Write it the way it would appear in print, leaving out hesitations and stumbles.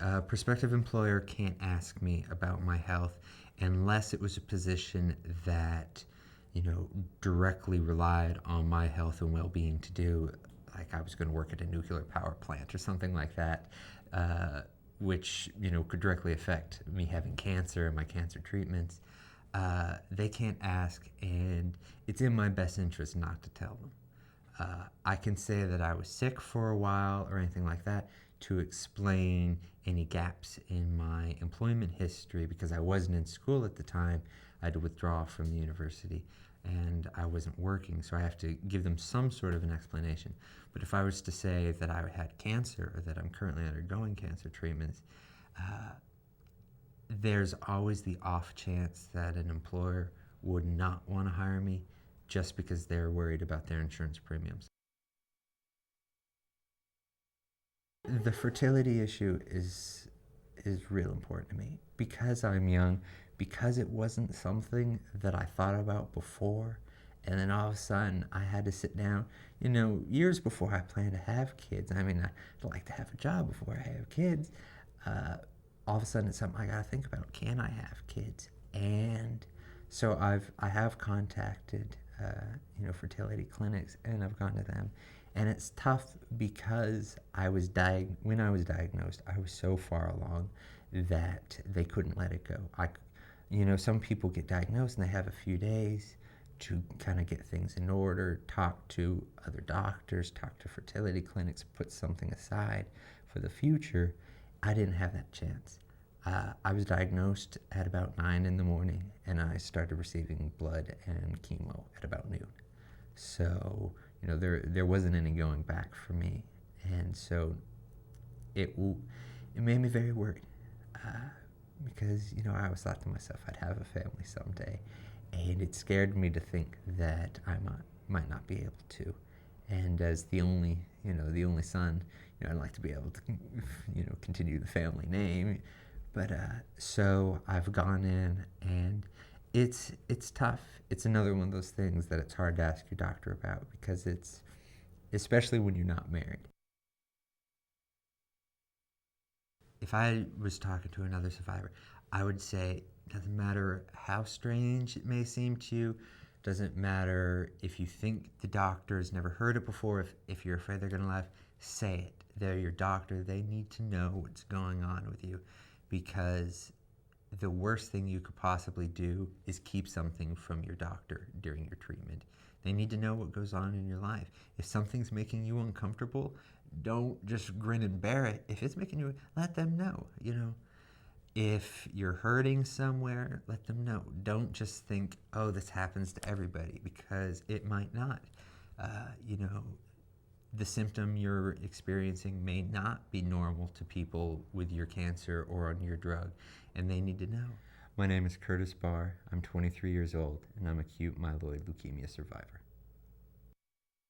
A prospective employer can't ask me about my health unless it was a position that, directly relied on my health and well-being to do, like I was going to work at a nuclear power plant or something like that, which, could directly affect me having cancer and my cancer treatments. They can't ask, and it's in my best interest not to tell them. I can say that I was sick for a while or anything like that to explain any gaps in my employment history, because I wasn't in school at the time. I had to withdraw from the university and I wasn't working, so I have to give them some sort of an explanation. But if I was to say that I had cancer or that I'm currently undergoing cancer treatments, there's always the off chance that an employer would not want to hire me just because they're worried about their insurance premiums. The fertility issue is real important to me because I'm young, because it wasn't something that I thought about before, and then all of a sudden I had to sit down, years before I planned to have kids. I mean, I'd like to have a job before I have kids. All of a sudden it's something I gotta think about. Can I have kids? And so I have contacted fertility clinics, and I've gone to them, and it's tough because when I was diagnosed, I was so far along that they couldn't let it go. Some people get diagnosed and they have a few days to kind of get things in order, talk to other doctors, talk to fertility clinics, put something aside for the future. I didn't have that chance. I was diagnosed at about 9 in the morning, and I started receiving blood and chemo at about noon. So, there wasn't any going back for me, and so it made me very worried, because I always thought to myself I'd have a family someday, and it scared me to think that I might not be able to. And as the only son, I'd like to be able to, continue the family name. But so I've gone in, and it's tough. It's another one of those things that it's hard to ask your doctor about, because especially when you're not married. If I was talking to another survivor, I would say, doesn't matter how strange it may seem to you, doesn't matter if you think the doctor has never heard it before, if you're afraid they're going to laugh, say it. They're your doctor. They need to know what's going on with you, because the worst thing you could possibly do is keep something from your doctor during your treatment. They need to know what goes on in your life. If something's making you uncomfortable, don't just grin and bear it. If it's making you, let them know, If you're hurting somewhere, let them know. Don't just think, oh, this happens to everybody, because it might not. The symptom you're experiencing may not be normal to people with your cancer or on your drug, and they need to know. My name is Curtis Barr. I'm 23 years old, and I'm acute myeloid leukemia survivor.